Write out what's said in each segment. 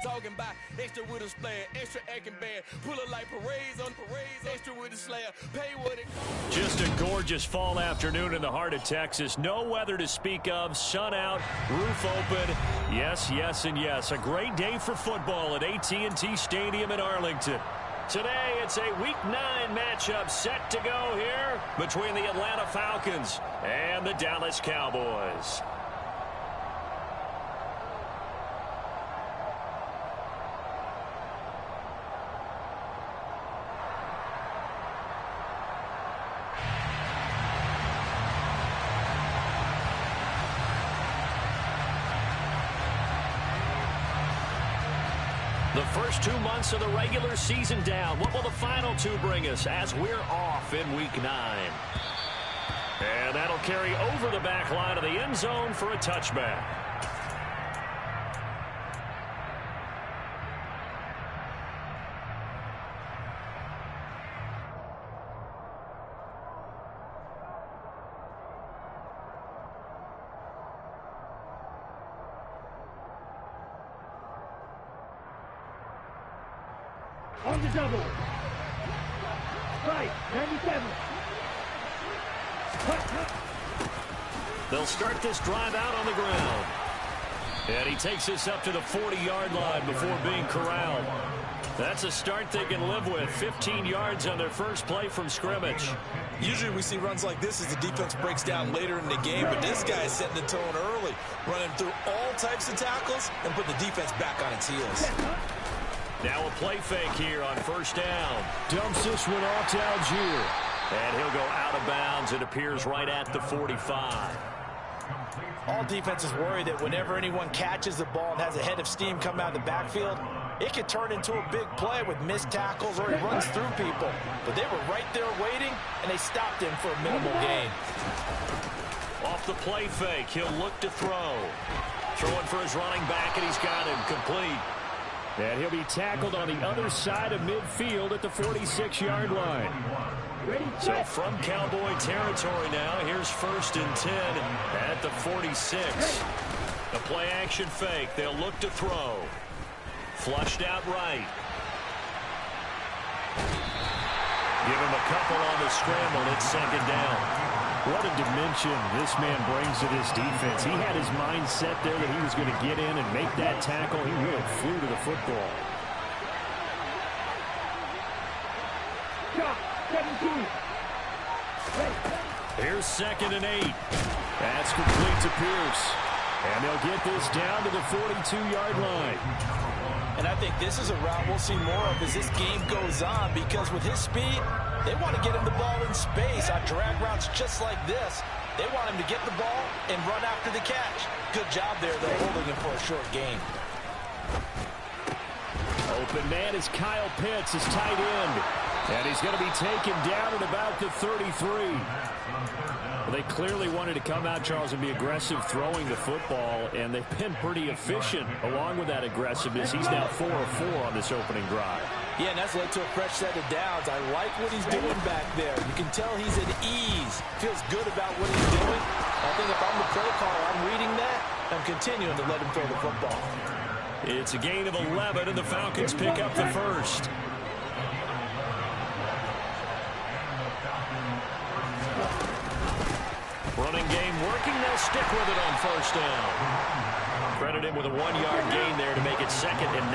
talking about extra with a splash, extra acting bad, pull it like parades on parades, extra with a slayer, pay what it costs. Just a gorgeous fall afternoon in the heart of Texas. No weather to speak of, sun out, roof open. Yes, yes, and yes. A great day for football at AT&T Stadium in Arlington. Today, it's a Week 9 matchup set to go here between the Atlanta Falcons and the Dallas Cowboys. The first 2 months of the regular season down. What will the final 2 bring us as we're off in Week 9? And that'll carry over the back line of the end zone for a touchback. On the double. Right, 97. They'll start this drive out on the ground. And he takes this up to the 40-yard line before being corralled. That's a start they can live with. 15 yards on their first play from scrimmage. Usually we see runs like this as the defense breaks down later in the game, but this guy is setting the tone early, running through all types of tackles and putting the defense back on its heels. Now a play fake here on first down. Dumps this one off to Algier. And he'll go out of bounds. It appears right at the 45. All defenses worry that whenever anyone catches the ball and has a head of steam come out of the backfield, it could turn into a big play with missed tackles or he runs through people. But they were right there waiting, and they stopped him for a minimal gain. Off the play fake, he'll look to throw. Throwing for his running back, and he's got him complete. And he'll be tackled on the other side of midfield at the 46-yard line. So from Cowboy territory now, here's 1st and 10 at the 46. The play-action fake. They'll look to throw. Flushed out right. Give him a couple on the scramble. It's 2nd down. What a dimension this man brings to this defense. He had his mind set there that he was going to get in and make that tackle. He really flew to the football. Here's 2nd and 8. That's complete to Pierce. And they'll get this down to the 42-yard line. And I think this is a route we'll see more of as this game goes on, because with his speed, they want to get him the ball in space on drag routes just like this. They want him to get the ball and run after the catch. Good job there, though, holding him for a short gain. Open man is Kyle Pitts, his tight end. And he's going to be taken down at about the 33. Well, they clearly wanted to come out, Charles, and be aggressive throwing the football, and they've been pretty efficient along with that aggressiveness. He's now 4 of 4 on this opening drive. Yeah, and that's led to a fresh set of downs. I like what he's doing back there. You can tell he's at ease. Feels good about what he's doing. I think if I'm the play caller, I'm reading that. I'm continuing to let him throw the football. It's a gain of 11, and the Falcons pick up the first. Running game working. They'll stick with it on first down. Credit him with a 1-yard gain there to make it 2nd and 9.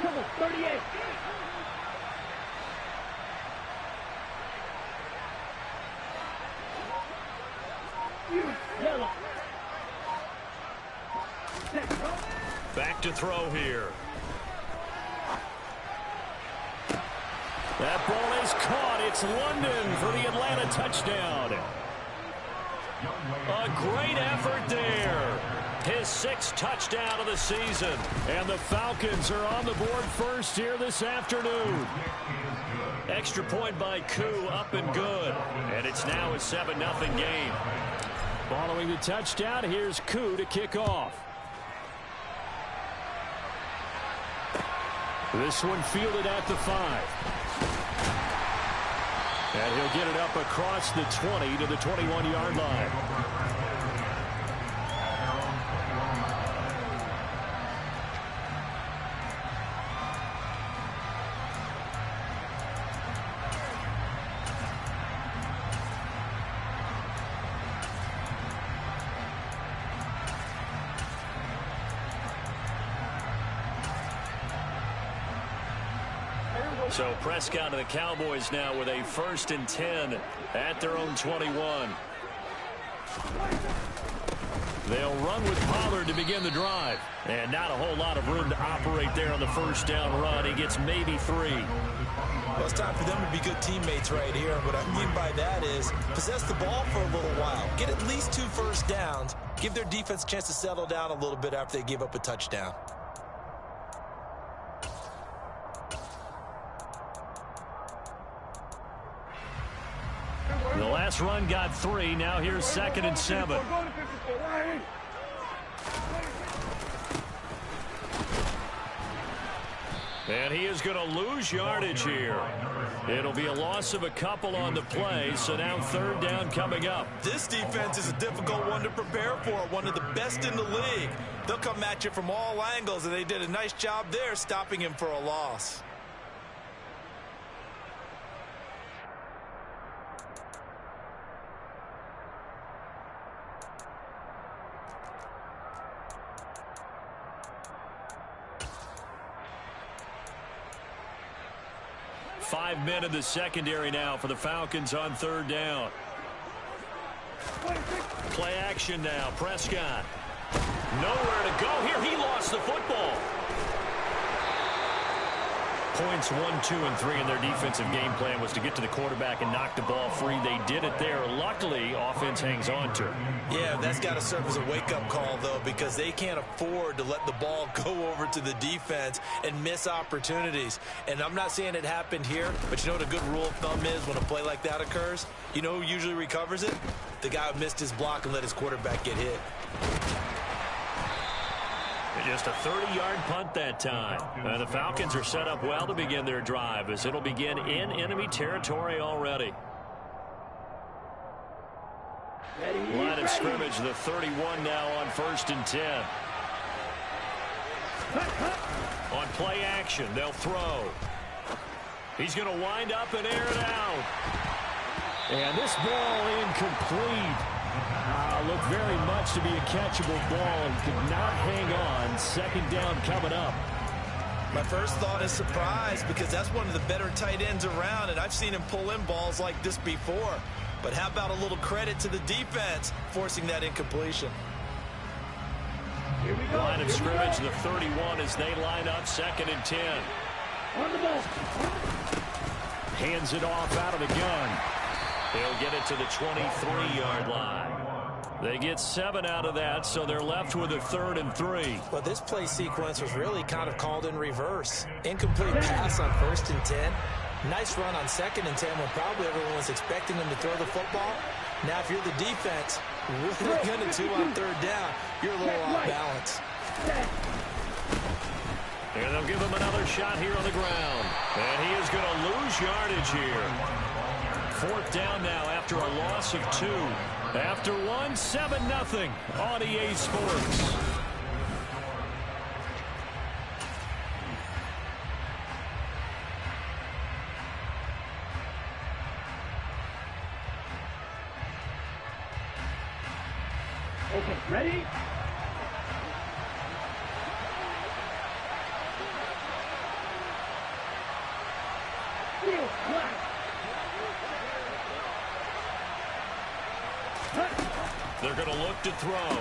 Come on, 38. Back to throw here. That ball is caught. It's London for the Atlanta touchdown. A great effort there. His 6th touchdown of the season. And the Falcons are on the board first here this afternoon. Extra point by Koo, up and good. And it's now a 7-0 game. Following the touchdown, here's Koo to kick off. This one fielded at the 5. And he'll get it up across the 20 to the 21-yard line. So Prescott and the Cowboys now with a 1st and 10 at their own 21. They'll run with Pollard to begin the drive. And not a whole lot of room to operate there on the 1st down run. He gets maybe 3. Well, it's time for them to be good teammates right here. What I mean by that is possess the ball for a little while. Get at least 2 first downs. Give their defense a chance to settle down a little bit after they give up a touchdown. The last run got 3. Now here's 2nd and 7. And he is going to lose yardage here. It'll be a loss of a couple on the play, so now 3rd down coming up. This defense is a difficult one to prepare for, one of the best in the league. They'll come at you from all angles, and they did a nice job there stopping him for a loss. Five men in the secondary now for the Falcons on 3rd down. Play action now. Prescott. Nowhere to go here. He lost the football. Points 1, 2, and 3 in their defensive game plan was to get to the quarterback and knock the ball free. They did it there. Luckily, offense hangs on to it. Yeah, that's got to serve as a wake-up call, though, because they can't afford to let the ball go over to the defense and miss opportunities. And I'm not saying it happened here, but you know what a good rule of thumb is when a play like that occurs? You know who usually recovers it? The guy who missed his block and let his quarterback get hit. Just a 30-yard punt that time. And the Falcons are set up well to begin their drive as it'll begin in enemy territory already. Line of scrimmage, the 31 now on 1st and 10. On play action, they'll throw. He's going to wind up and air it out. And this ball incomplete. Looked very much to be a catchable ball and could not hang on. 2nd down coming up. My first thought is surprise because that's one of the better tight ends around, and I've seen him pull in balls like this before. But how about a little credit to the defense forcing that incompletion? Here we go. Line of scrimmage, the 31 as they line up 2nd and 10. On the ball. Hands it off out of the gun. They'll get it to the 23-yard line. They get 7 out of that, so they're left with a 3rd and 3. Well, this play sequence was really kind of called in reverse. Incomplete pass on 1st and 10. Nice run on 2nd and 10 when probably everyone was expecting them to throw the football. Now, if you're the defense, what are you going to do on 3rd down? You're a little off balance. And they'll give him another shot here on the ground. And he is going to lose yardage here. 4th down now after a loss of 2. After 1, 7-0 on EA Sports. Okay, ready? Field clap. They're going to look to throw.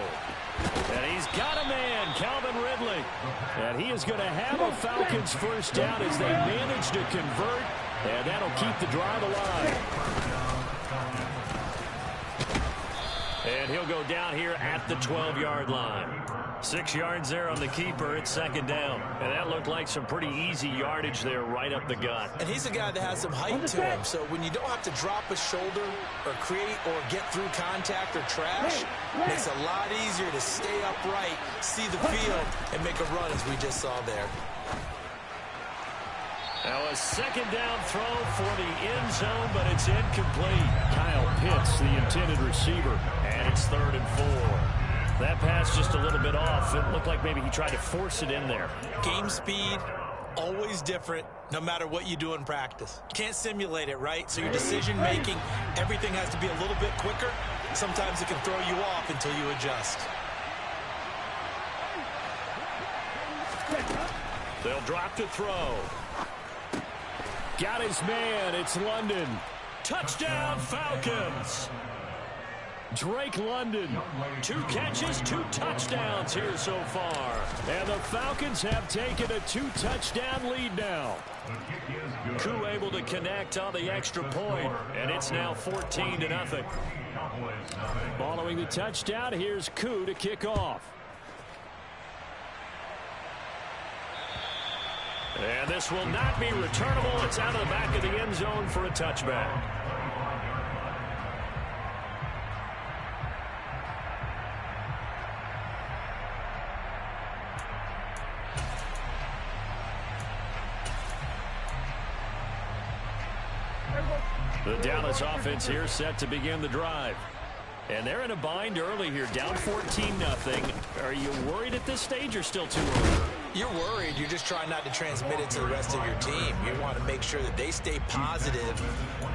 And he's got a man, Calvin Ridley. And he is going to have a Falcons 1st down as they manage to convert. And that'll keep the drive alive. And he'll go down here at the 12-yard line. 6 yards there on the keeper. It's 2nd down. And that looked like some pretty easy yardage there right up the gut. And he's a guy that has some height to him. So when you don't have to drop a shoulder or create or get through contact or trash, it makes it a lot easier to stay upright, see the field, and make a run as we just saw there. Now a second down throw for the end zone, but it's incomplete. Kyle Pitts, the intended receiver, and it's 3rd and 4. That pass just a little bit off. It looked like maybe he tried to force it in there. Game speed, always different, no matter what you do in practice. Can't simulate it, right? So your decision-making, everything has to be a little bit quicker. Sometimes it can throw you off until you adjust. They'll drop to throw. Got his man. It's London. Touchdown, Falcons. Drake London, 2 catches, 2 touchdowns here so far. And the Falcons have taken a 2-touchdown lead now. Koo able to connect on the extra point, and it's now 14-0. Following the touchdown, here's Koo to kick off. And this will not be returnable. It's out of the back of the end zone for a touchback. The Dallas offense here set to begin the drive. And they're in a bind early here, down 14-0. Are you worried at this stage or still too early? You're worried. You're just trying not to transmit it to the rest of your team. You want to make sure that they stay positive.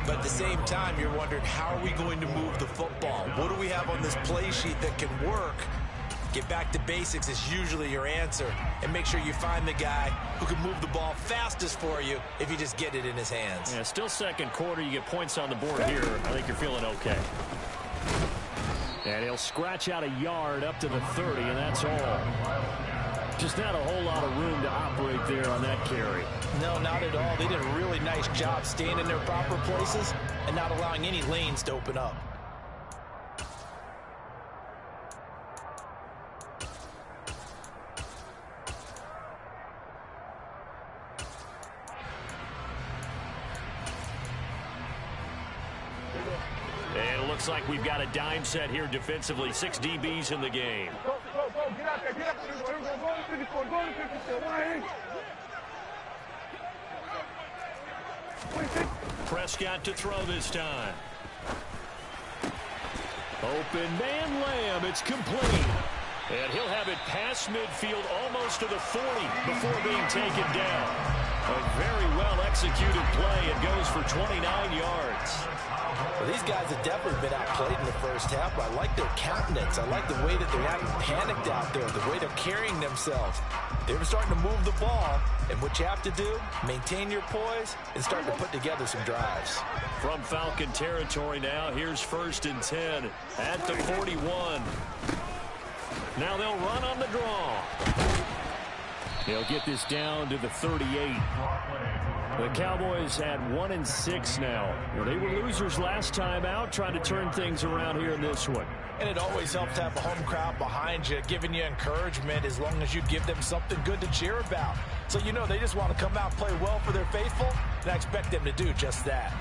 But at the same time, you're wondering, how are we going to move the football? What do we have on this play sheet that can work? Get back to basics is usually your answer. And make sure you find the guy who can move the ball fastest for you if you just get it in his hands. Yeah, still second quarter. You get points on the board here. I think you're feeling okay. And he'll scratch out a yard up to the 30, and that's all. Just not a whole lot of room to operate there on that carry. No, not at all. They did a really nice job staying in their proper places and not allowing any lanes to open up. And it looks like we've got a dime set here defensively. 6 DBs in the game. Go, get out there, get out there. Go to 54, go to 54. Prescott to throw this time. Open man Lamb. It's complete. And he'll have it past midfield almost to the 40 before being taken down. A very well-executed play. It goes for 29 yards. Well, these guys have definitely been outplayed in the first half, but I like their countenance. I like the way that they're acting panicked out there, the way they're carrying themselves. They're starting to move the ball, and what you have to do, maintain your poise and start to put together some drives. From Falcon territory now, here's 1st and 10 at the 41. Now they'll run on the draw. They'll get this down to the 38. The Cowboys had 1-6 now. Well, they were losers last time out, trying to turn things around here in this one. And it always helps to have a home crowd behind you, giving you encouragement as long as you give them something good to cheer about. So you know they just want to come out and play well for their faithful, and I expect them to do just that.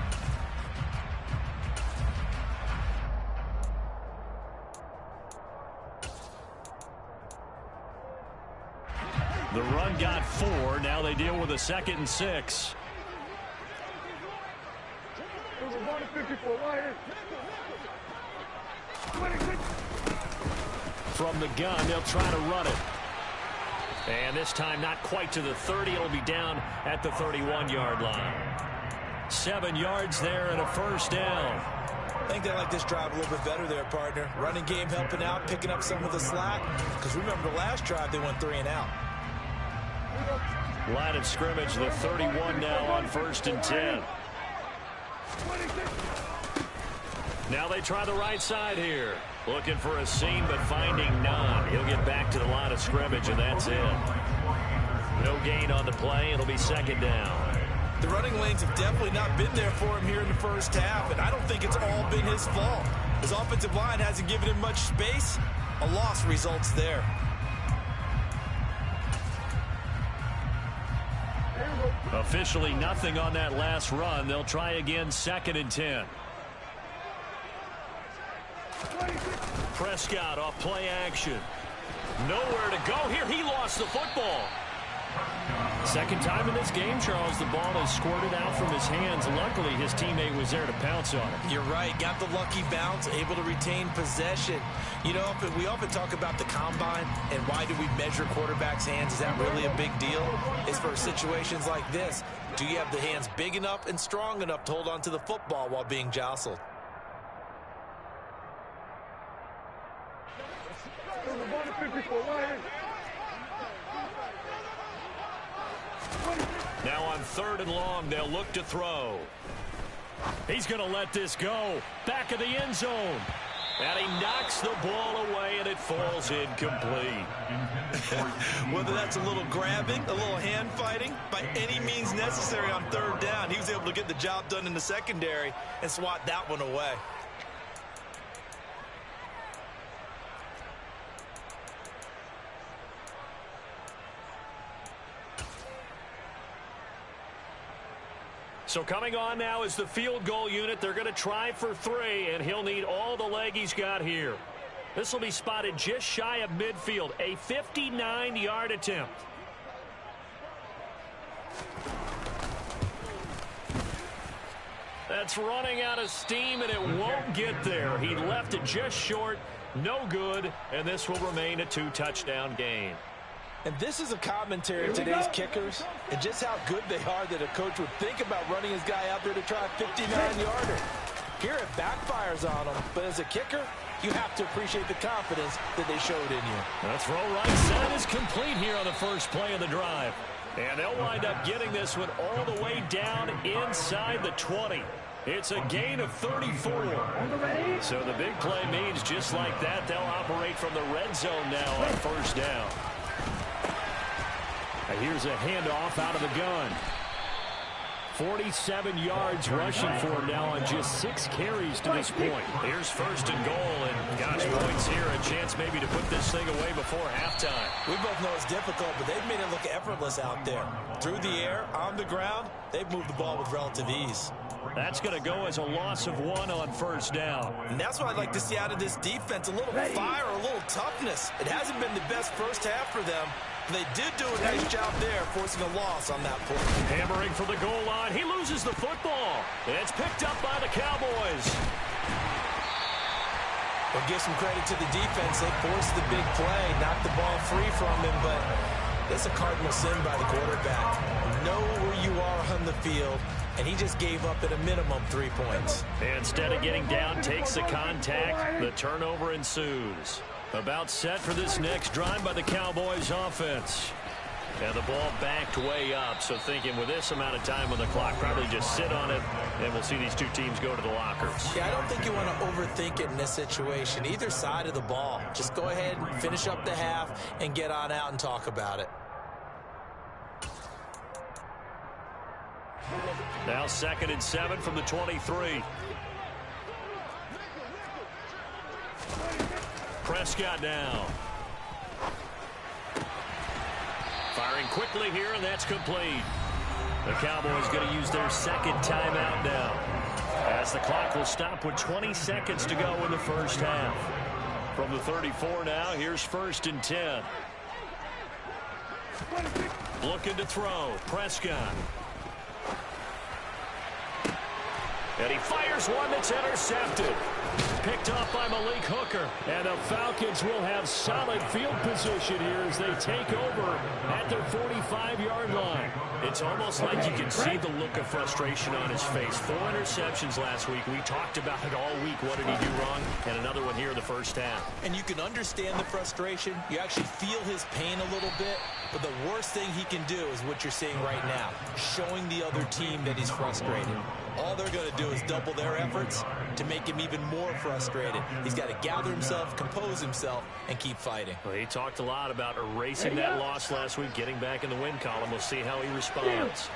The run got 4. Now they deal with a 2nd and 6. From the gun, they'll try to run it. And this time not quite to the 30. It'll be down at the 31-yard line. 7 yards there and a 1st down. I think they like this drive a little bit better there, partner. Running game helping out, picking up some of the slack. Because remember the last drive, they went 3 and out. Line of scrimmage, the 31 now on 1st and 10. Now they try the right side here. Looking for a seam, but finding none. He'll get back to the line of scrimmage, and that's it. No gain on the play. It'll be 2nd down. The running lanes have definitely not been there for him here in the first half, and I don't think it's all been his fault. His offensive line hasn't given him much space. A loss results there. Officially nothing on that last run. They'll try again, 2nd and 10. Prescott off play action. Nowhere to go here. He lost the football. Second time in this game, Charles, the ball has squirted out from his hands. Luckily, his teammate was there to pounce on it. You're right. Got the lucky bounce, able to retain possession. You know, we often talk about the combine and why do we measure quarterbacks' hands. Is that really a big deal? It's for situations like this. Do you have the hands big enough and strong enough to hold on to the football while being jostled? Now on 3rd and long, they'll look to throw. He's going to let this go. Back of the end zone. And he knocks the ball away, and it falls incomplete. Whether that's a little grabbing, a little hand fighting, by any means necessary on 3rd down, he was able to get the job done in the secondary and swat that one away. So coming on now is the field goal unit. They're going to try for 3, and he'll need all the leg he's got here. This will be spotted just shy of midfield, a 59-yard attempt. That's running out of steam, and it won't get there. He left it just short, no good, and this will remain a 2-touchdown game. And this is a commentary of today's kickers and just how good they are that a coach would think about running his guy out there to try a 59-yarder. Here it backfires on him, but as a kicker, you have to appreciate the confidence that they showed in you. The throw right side is complete here on the first play of the drive. And they'll wind up getting this one all the way down inside the 20. It's a gain of 34. So the big play means just like that, they'll operate from the red zone now on 1st down. Here's a handoff out of the gun. 47 yards rushing for him now on just 6 carries to this point. Here's 1st and goal, and gosh, points here, a chance maybe to put this thing away before halftime. We both know it's difficult, but they've made it look effortless out there. Through the air, on the ground, they've moved the ball with relative ease. That's going to go as a loss of 1 on 1st down. And that's what I'd like to see out of this defense, a little fire, a little toughness. It hasn't been the best first half for them. They did do a nice job there, forcing a loss on that point. Hammering for the goal line. He loses the football. It's picked up by the Cowboys. We'll give some credit to the defense. They forced the big play, knocked the ball free from him, but that's a cardinal sin by the quarterback. Know where you are on the field, and he just gave up at a minimum 3 points. Instead of getting down, takes the contact. The turnover ensues. About set for this next drive by the Cowboys offense. And the ball backed way up, so thinking with this amount of time on the clock, probably just sit on it, and we'll see these two teams go to the lockers. Yeah, I don't think you want to overthink it in this situation. Either side of the ball. Just go ahead and finish up the half and get on out and talk about it. Now 2nd and 7 from the 23. Prescott now. Firing quickly here, and that's complete. The Cowboys going to use their 2nd timeout now, as the clock will stop with 20 seconds to go in the first half. From the 34 now, here's 1st and 10. Looking to throw. Prescott. And he fires one that's intercepted. Picked off by Malik Hooker. And the Falcons will have solid field position here as they take over at their 45-yard line. It's almost like you can see the look of frustration on his face. 4 interceptions last week. We talked about it all week. What did he do wrong? And another one here in the first half. And you can understand the frustration. You actually feel his pain a little bit. But the worst thing he can do is what you're seeing right now, showing the other team that he's frustrated. All they're going to do is double their efforts to make him even more frustrated. He's got to gather himself, compose himself, and keep fighting. Well, he talked a lot about erasing that loss last week, getting back in the win column. We'll see how he responds.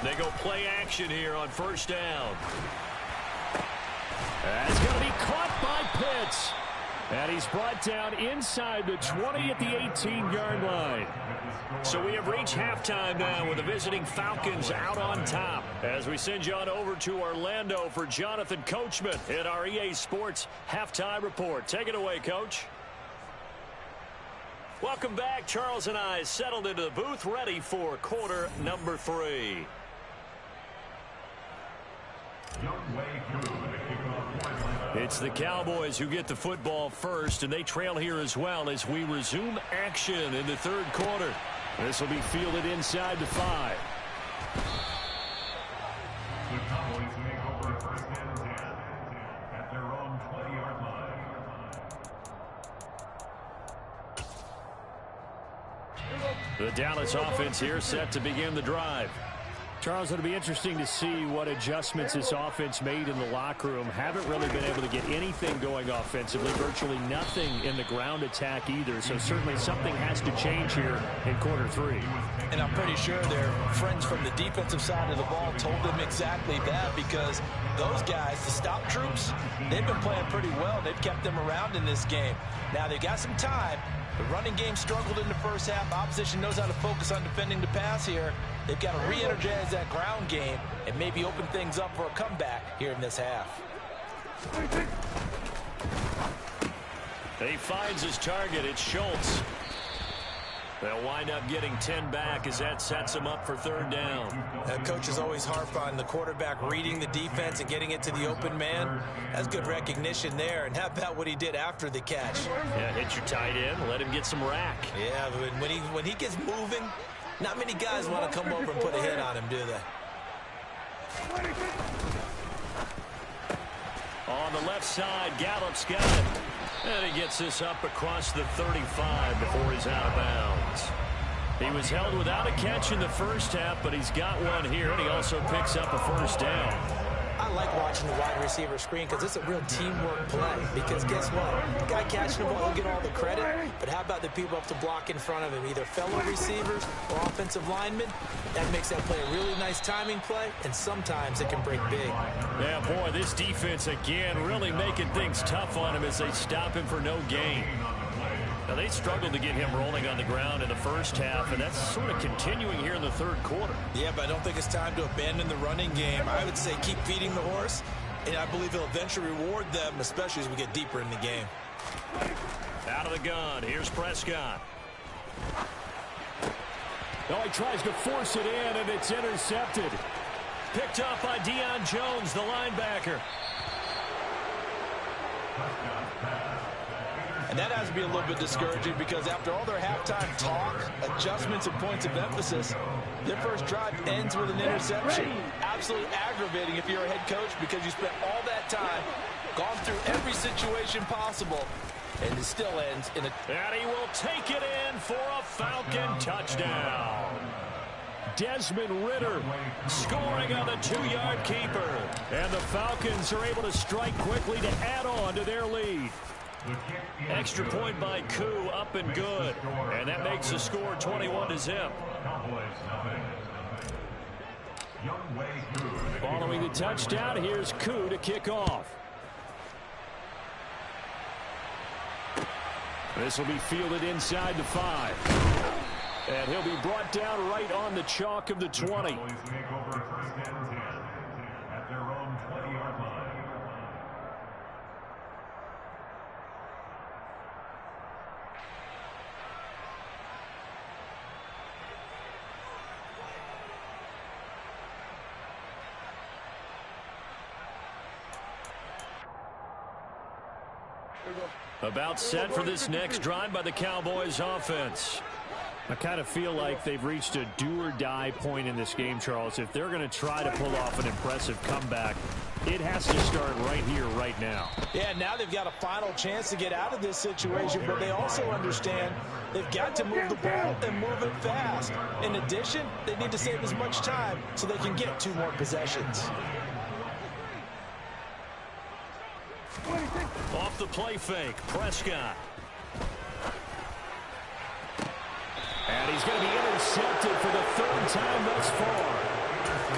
They go play action here on 1st down. That's going to be caught by Pitts. And he's brought down inside the 20 at the 18-yard line. So we have reached halftime now with the visiting Falcons out on top. As we send you on over to Orlando for Jonathan Coachman in our EA Sports Halftime Report. Take it away, Coach. Welcome back. Charles and I settled into the booth, ready for quarter number 3. It's the Cowboys who get the football first, and they trail here as well as we resume action in the third quarter. This will be fielded inside the 5. The Cowboys make over first and 10 at their own 20-yard line. The Dallas offense here set to begin the drive. Charles, it'll be interesting to see what adjustments this offense made in the locker room. Haven't really been able to get anything going offensively, virtually nothing in the ground attack either. So certainly something has to change here in quarter 3. And I'm pretty sure their friends from the defensive side of the ball told them exactly that, because those guys, the stop troops, they've been playing pretty well. They've kept them around in this game. Now they've got some time. The running game struggled in the first half. Opposition knows how to focus on defending the pass here. They've got to re-energize that ground game and maybe open things up for a comeback here in this half. He finds his target. It's Schultz. They'll wind up getting 10 back as that sets them up for third down. Coaches always harp on the quarterback reading the defense and getting it to the open man. That's good recognition there. And how about what he did after the catch? Yeah, hit your tight end, let him get some rack. Yeah, but when he gets moving, not many guys want to come over and put a hit on him, do they? On the left side, Gallup's got it. And he gets this up across the 35 before he's out of bounds. He was held without a catch in the first half, but he's got one here, and he also picks up a first down. I like watching the wide receiver screen because it's a real teamwork play. Because guess what? The guy catching the ball will get all the credit, but how about the people up to block in front of him, either fellow receivers or offensive linemen? That makes that play a really nice timing play, and sometimes it can break big. Yeah, boy, this defense again really making things tough on him as they stop him for no gain. Now, they struggled to get him rolling on the ground in the first half, and that's sort of continuing here in the third quarter. Yeah, but I don't think it's time to abandon the running game. I would say keep feeding the horse, and I believe he'll eventually reward them, especially as we get deeper in the game. Out of the gun, here's Prescott. Oh, he tries to force it in, and it's intercepted. Picked up by Deion Jones, the linebacker. And that has to be a little bit discouraging because after all their halftime talk, adjustments, and points of emphasis, their first drive ends with an interception. Absolutely aggravating if you're a head coach because you spent all that time, gone through every situation possible, and it still ends in a... And he will take it in for a Falcon touchdown. Desmond Ridder scoring on the 2-yard keeper. And the Falcons are able to strike quickly to add on to their lead. Extra point by Koo, up and good. And that makes the score 21-0. Following the touchdown, here's Koo to kick off. This will be fielded inside the 5. And he'll be brought down right on the chalk of the 20. About set for this next drive by the Cowboys offense. I kind of feel like they've reached a do-or-die point in this game, Charles. If they're going to try to pull off an impressive comeback, it has to start right here, right now. Yeah, now they've got a final chance to get out of this situation, but they also understand they've got to move the ball and move it fast. In addition, they need to save as much time so they can get 2 more possessions. Off the play fake, Prescott. And he's going to be intercepted for the 3rd time thus far.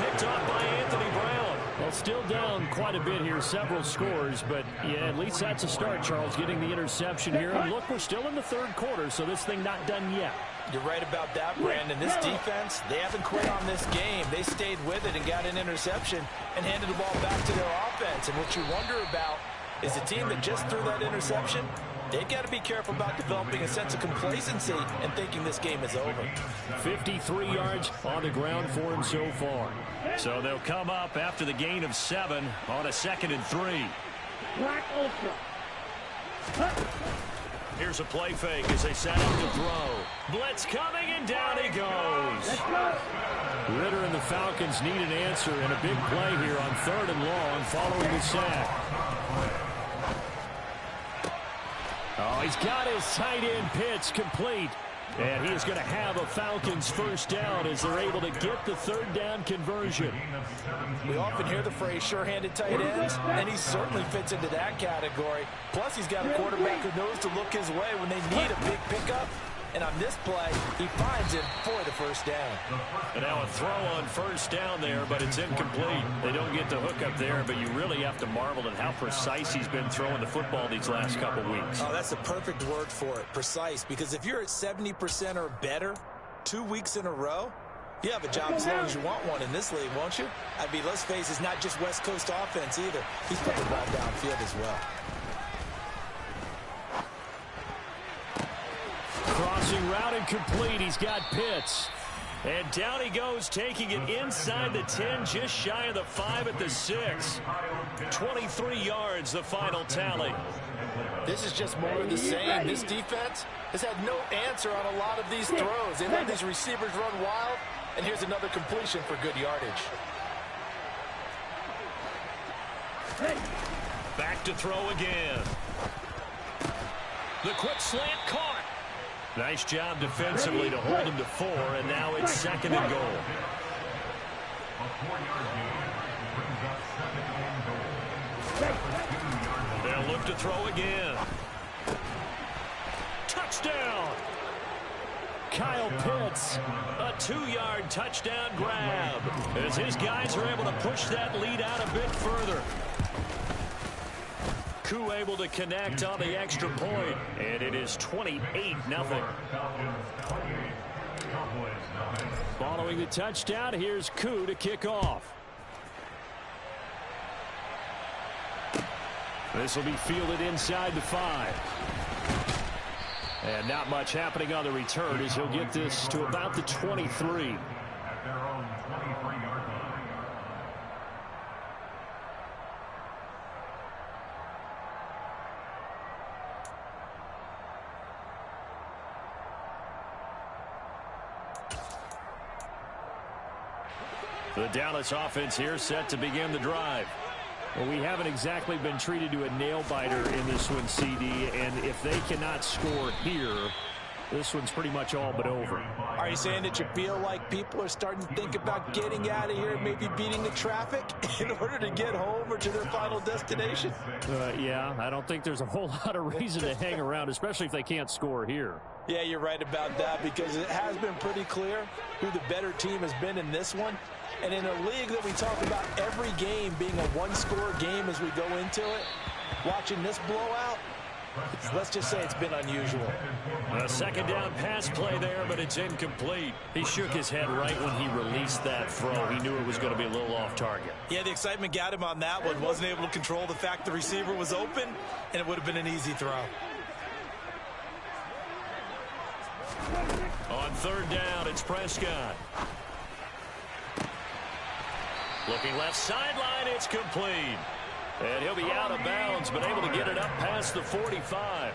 Picked up by Anthony Brown. Well, still down quite a bit here, several scores, but yeah, at least that's a start, Charles, getting the interception here. And look, we're still in the 3rd quarter, so this thing not done yet. You're right about that, Brandon. This defense, they haven't quit on this game. They stayed with it and got an interception and handed the ball back to their offense. And what you wonder about is the team that just threw that interception, They've got to be careful about developing a sense of complacency and thinking this game is over. 53 yards on the ground for him so far. So they'll come up after the gain of 7 on a 2nd and 3. Black Ultra. Here's a play fake as they set up to throw. Blitz coming, and down he goes. Let's go. Ritter and the Falcons need an answer and a big play here on 3rd and long following the sack. Oh, he's got his tight end pitch complete. And he is going to have a Falcons first down as they're able to get the 3rd down conversion. We often hear the phrase sure-handed tight ends, and he certainly fits into that category. Plus, he's got a quarterback who knows to look his way when they need a big pickup. And on this play, he finds him for the first down. And now a throw on first down there, but it's incomplete. They don't get the hook up there, but you really have to marvel at how precise he's been throwing the football these last couple weeks. Oh, that's the perfect word for it, precise, because if you're at 70% or better 2 weeks in a row, you have a job as long as you want one in this league, won't you? I mean, let's face it, it's not just West Coast offense either. He's put the ball downfield as well. Crossing route and complete. He's got Pitts. And down he goes, taking it inside the 10, just shy of the 5 at the 6. 23 yards, the final tally. This is just more of the same. This defense has had no answer on a lot of these throws. They let these receivers run wild, and here's another completion for good yardage. Back to throw again. The quick slant caught. Nice job defensively to hold him to 4, and now it's 2nd and goal. A 4-yard gain brings up 2nd and goal. They'll look to throw again. Touchdown! Kyle Pitts, a 2-yard touchdown grab as his guys are able to push that lead out a bit further. Koo able to connect on the extra point, and it is 28-0. Following the touchdown, here's Koo to kick off. This will be fielded inside the 5. And not much happening on the return as he'll get this to about the 23. At their own 23-yard line. The Dallas offense here set to begin the drive. Well, we haven't exactly been treated to a nail-biter in this one, CD, and if they cannot score here, this one's pretty much all but over. Are you saying that you feel like people are starting to think about getting out of here, maybe beating the traffic in order to get home or to their final destination? Yeah, I don't think there's a whole lot of reason to hang around, especially if they can't score here. Yeah, you're right about that, because it has been pretty clear who the better team has been in this one. And in a league that we talk about every game being a one-score game as we go into it, watching this blowout, let's just say it's been unusual. A 2nd down pass play there, but it's incomplete. He shook his head right when he released that throw. He knew it was going to be a little off target. Yeah, the excitement got him on that one. Wasn't able to control the fact the receiver was open, and it would have been an easy throw. On 3rd down, it's Prescott. Looking left sideline, it's complete. And he'll be out of bounds, but able to get it up past the 45.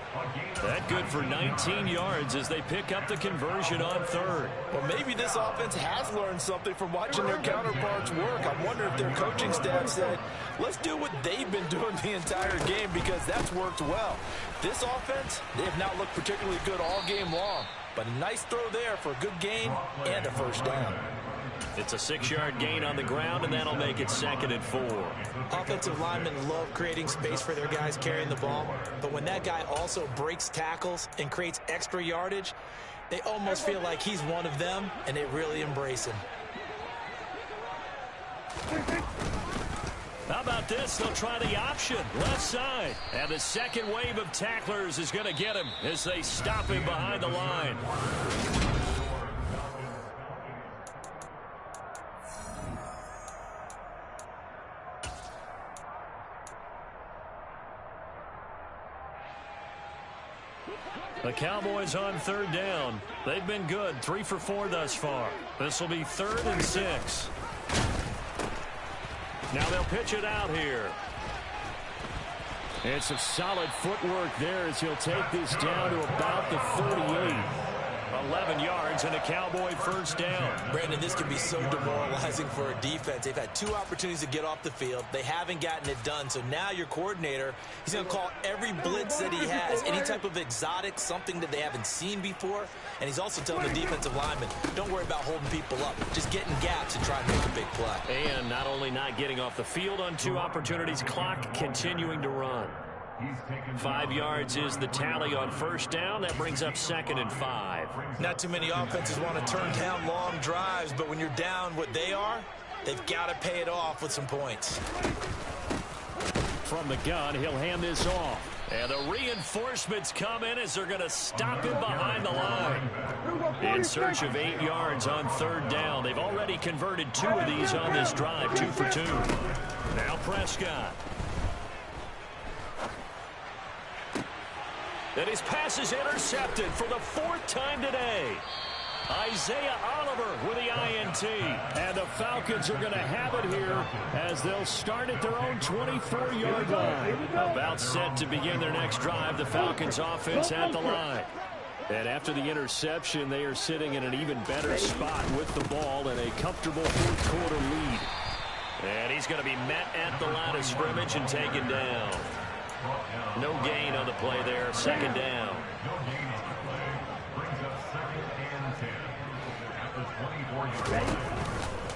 That good for 19 yards as they pick up the conversion on 3rd. Well, maybe this offense has learned something from watching their counterparts work. I wonder if their coaching staff said, let's do what they've been doing the entire game, because that's worked well. This offense, they have not looked particularly good all game long. But a nice throw there for a good gain and a first down. It's a 6-yard gain on the ground, and that'll make it 2nd and 4. Offensive linemen love creating space for their guys carrying the ball, but when that guy also breaks tackles and creates extra yardage, they almost feel like he's one of them, and they really embrace him. How about this? They'll try the option, left side. And the second wave of tacklers is going to get him as they stop him behind the line. The Cowboys on third down. They've been good, 3 for 4 thus far. This will be 3rd and 6. Now they'll pitch it out here. It's some solid footwork there as he'll take this down to about the 38. 11 yards and a Cowboy first down. Brandon, this can be so demoralizing for a defense. They've had 2 opportunities to get off the field. They haven't gotten it done. So now your coordinator, he's going to call every blitz that he has, any type of exotic, something that they haven't seen before. And he's also telling the defensive linemen, don't worry about holding people up. Just get in gaps and try and make a big play. And not only not getting off the field on 2 opportunities, clock continuing to run. 5 yards is the tally on first down. That brings up 2nd and 5. Not too many offenses want to turn down long drives, but when you're down what they are, they've got to pay it off with some points. From the gun, he'll hand this off. And the reinforcements come in as they're going to stop him behind the line. In search of 8 yards on third down. They've already converted 2 of these on this drive, 2 for 2. Now Prescott. And his pass is intercepted for the 4th time today. Isaiah Oliver with the INT. And the Falcons are going to have it here as they'll start at their own 24-yard line. About set to begin their next drive, the Falcons offense at the line. And after the interception, they are sitting in an even better spot with the ball and a comfortable 4th quarter lead. And he's going to be met at the line of scrimmage and taken down. No gain on the play there. 2nd down.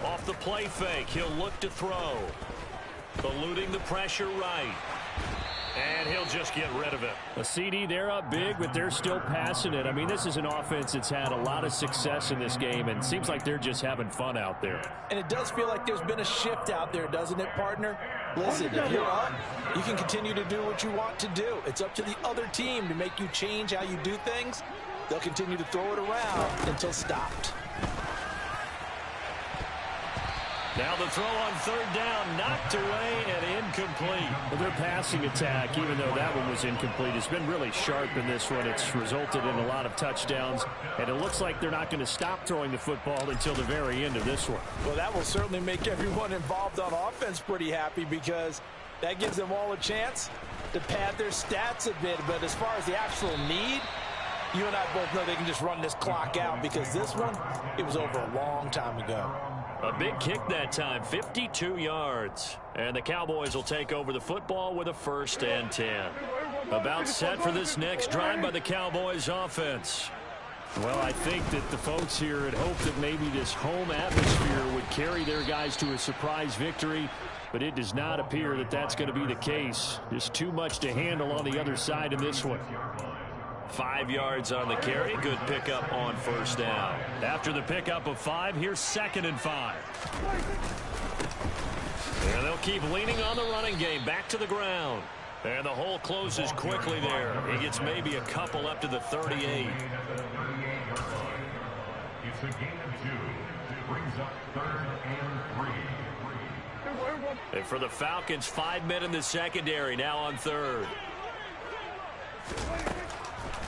Off the play fake, he'll look to throw. Eluding the pressure right. And he'll just get rid of it. A CD, they're up big, but they're still passing it. I mean, this is an offense that's had a lot of success in this game, and it seems like they're just having fun out there. And it does feel like there's been a shift out there, doesn't it, partner? Listen, if you're up, you can continue to do what you want to do. It's up to the other team to make you change how you do things. They'll continue to throw it around until stopped. Now the throw on third down, knocked away and incomplete. Well, their passing attack, even though that one was incomplete, has been really sharp in this one. It's resulted in a lot of touchdowns, and it looks like they're not going to stop throwing the football until the very end of this one. Well, that will certainly make everyone involved on offense pretty happy because that gives them all a chance to pad their stats a bit. But as far as the actual need, you and I both know they can just run this clock out because this one, it was over a long time ago. A big kick that time, 52 yards. And the Cowboys will take over the football with a 1st and 10. About set for this next drive by the Cowboys offense. Well, I think that the folks here had hoped that maybe this home atmosphere would carry their guys to a surprise victory, but it does not appear that that's going to be the case. There's too much to handle on the other side in this one. 5 yards on the carry. Good pickup on first down. After the pickup of 5, here's 2nd and 5. And they'll keep leaning on the running game. Back to the ground. And the hole closes quickly there. He gets maybe a couple up to the 38. It's a gain of 2. Brings up 3rd and 3. And for the Falcons, 5 men in the secondary. Now on 3rd.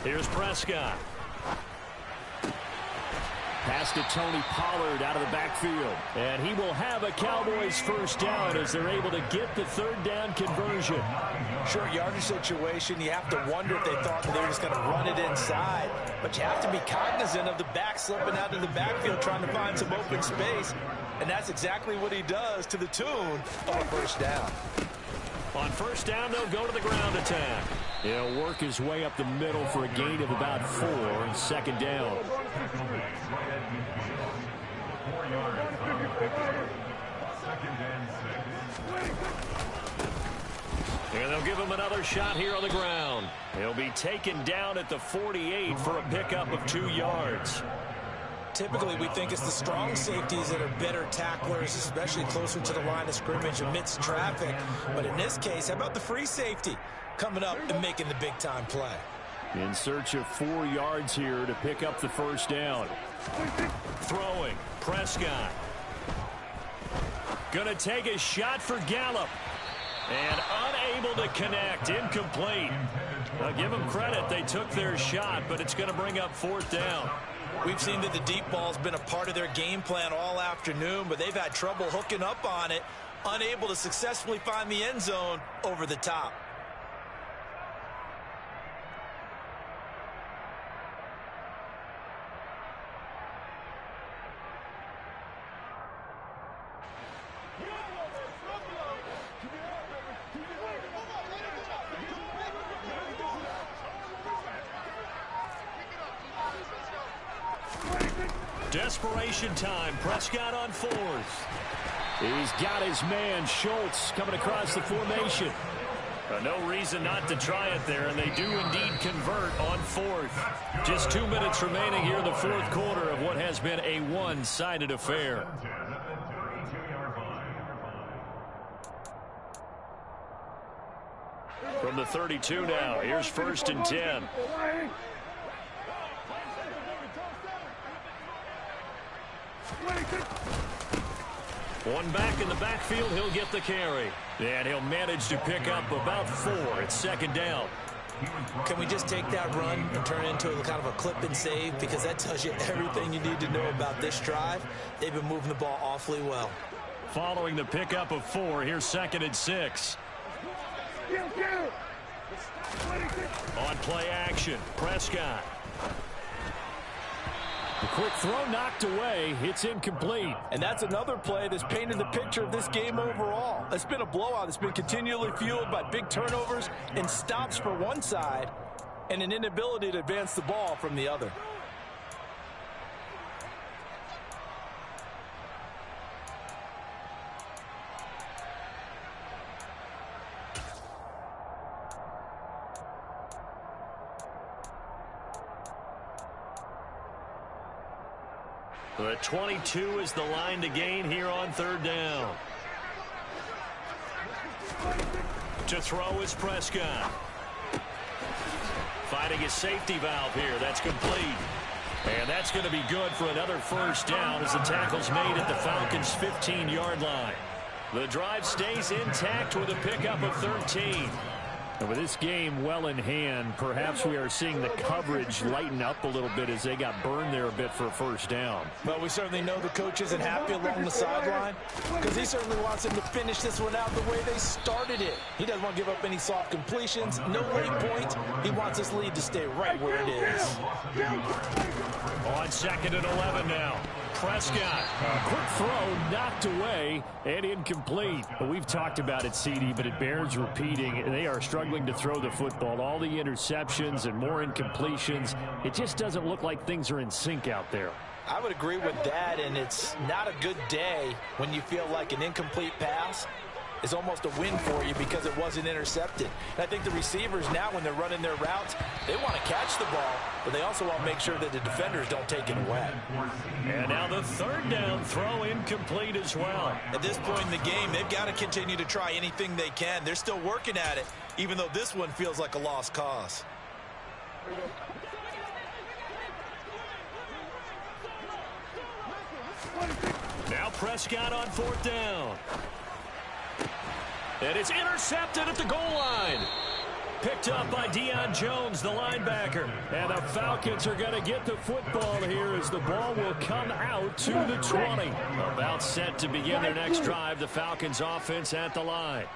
Here's Prescott. Pass to Tony Pollard out of the backfield. And he will have a Cowboys first down as they're able to get the 3rd down conversion. Short yardage situation, you have to wonder if they thought they were just going to run it inside. But you have to be cognizant of the back slipping out of the backfield trying to find some open space. And that's exactly what he does to the tune of a first down. On first down, they'll go to the ground attack. He'll work his way up the middle for a gain of about 4 and 2nd down. 4 yards on the pickup. 2nd and 6. And they'll give him another shot here on the ground. He'll be taken down at the 48 for a pickup of 2 yards. Typically, we think it's the strong safeties that are better tacklers, especially closer to the line of scrimmage amidst traffic. But in this case, how about the free safety coming up and making the big-time play? In search of 4 yards here to pick up the first down. Throwing, Prescott. Gonna take a shot for Gallup. And unable to connect, incomplete. Give them credit. They took their shot, but it's going to bring up 4th down. We've seen that the deep ball's been a part of their game plan all afternoon, but they've had trouble hooking up on it, unable to successfully find the end zone over the top. Desperation time. Prescott on 4th. He's got his man, Schultz, coming across the formation. No reason not to try it there, and they do indeed convert on 4th. Just 2 minutes remaining here in the 4th quarter of what has been a one-sided affair. From the 32 now, here's 1st and 10. One back in the backfield, he'll get the carry. And he'll manage to pick up about 4. It's 2nd down. Can we just take that run and turn it into a kind of a clip and save? Because that tells you everything you need to know about this drive. They've been moving the ball awfully well. Following the pickup of 4, here's 2nd and 6. On play action, Prescott. The quick throw knocked away. It's incomplete. And that's another play that's painted the picture of this game overall. It's been a blowout. It's been continually fueled by big turnovers and stops for one side and an inability to advance the ball from the other. The 22 is the line to gain here on 3rd down. To throw is Prescott. Finding his safety valve here. That's complete. And that's going to be good for another 1st down as the tackle's made at the Falcons' 15-yard line. The drive stays intact with a pickup of 13. And with this game well in hand, perhaps we are seeing the coverage lighten up a little bit as they got burned there a bit for a 1st down. But we certainly know the coach isn't happy along the sideline because he certainly wants them to finish this one out the way they started it. He doesn't want to give up any soft completions, no late points. He wants this lead to stay right where it is. On 2nd and 11 now. Prescott. A quick throw knocked away and incomplete. We've talked about it, CD, but it bears repeating. They are struggling to throw the football. All the interceptions and more incompletions. It just doesn't look like things are in sync out there. I would agree with that, and it's not a good day when you feel like an incomplete pass is almost a win for you because it wasn't intercepted. And I think the receivers now, when they're running their routes, they want to catch the ball, but they also want to make sure that the defenders don't take it away. And now the 3rd down throw incomplete as well. At this point in the game, they've got to continue to try anything they can. They're still working at it, even though this one feels like a lost cause. Now Prescott on 4th down. And it's intercepted at the goal line. Picked up by Deion Jones, the linebacker. And the Falcons are going to get the football here as the ball will come out to the 20. About set to begin their next drive, the Falcons offense at the line.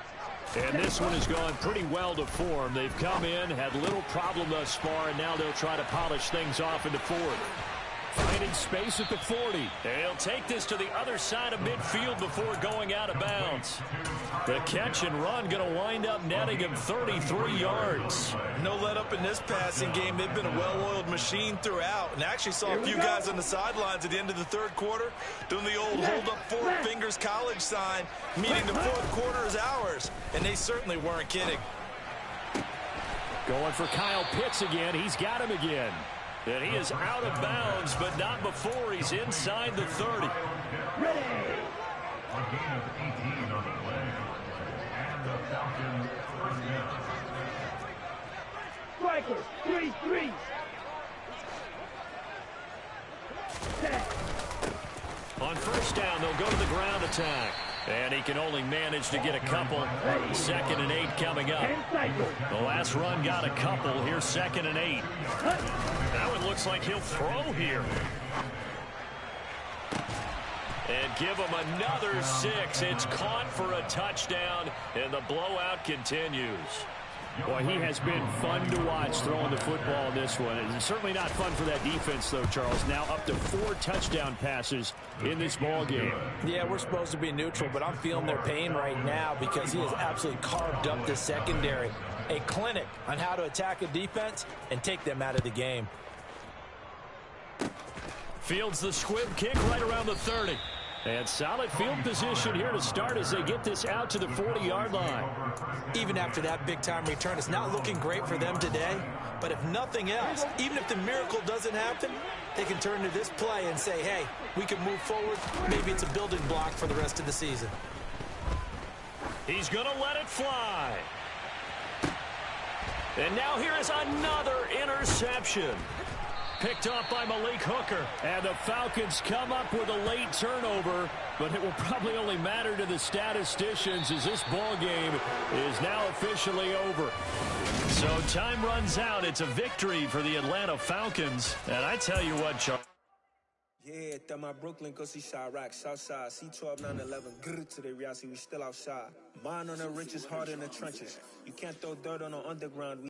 And this one has gone pretty well to form. They've come in, had little problem thus far, and now they'll try to polish things off into 4th. Finding space at the 40. And he'll take this to the other side of midfield before going out of bounds. The catch and run going to wind up netting him 33 yards. No let up in this passing game. They've been a well-oiled machine throughout. And I actually saw a few guys on the sidelines at the end of the 3rd quarter doing the old hold up 4 fingers college sign, meaning the 4th quarter is ours. And they certainly weren't kidding. Going for Kyle Pitts again. He's got him again. And he is out of bounds, but not before he's inside the 30. Ready. A gain of 18 on the play. And the Falcons 1st down. Striker, 3-3. On 1st down, they'll go to the ground attack. And he can only manage to get a couple. 2nd and 8 coming up. The last run got a couple. Here's 2nd and 8. Now it looks like he'll throw here. And give him another 6. It's caught for a touchdown, and the blowout continues. Boy, he has been fun to watch throwing the football in this one. It's certainly not fun for that defense, though, Charles. Now up to 4 touchdown passes in this ball game. Yeah, we're supposed to be neutral, but I'm feeling their pain right now because he has absolutely carved up the secondary. A clinic on how to attack a defense and take them out of the game. Fields the squib kick right around the 30. And solid field position here to start as they get this out to the 40-yard line. Even after that big-time return, it's not looking great for them today. But if nothing else, even if the miracle doesn't happen, they can turn to this play and say, hey, we can move forward. Maybe it's a building block for the rest of the season. He's going to let it fly. And now here is another interception. Picked off by Malik Hooker. And the Falcons come up with a late turnover, but it will probably only matter to the statisticians as this ball game is now officially over. So time runs out. It's a victory for the Atlanta Falcons. And I tell you what, Charles. Yeah, that my Brooklyn, go see Chirac, Southside, C12, 911, grrr to the reality, we still outside. Mine on the richest, heart in the trenches. You can't throw dirt on the underground.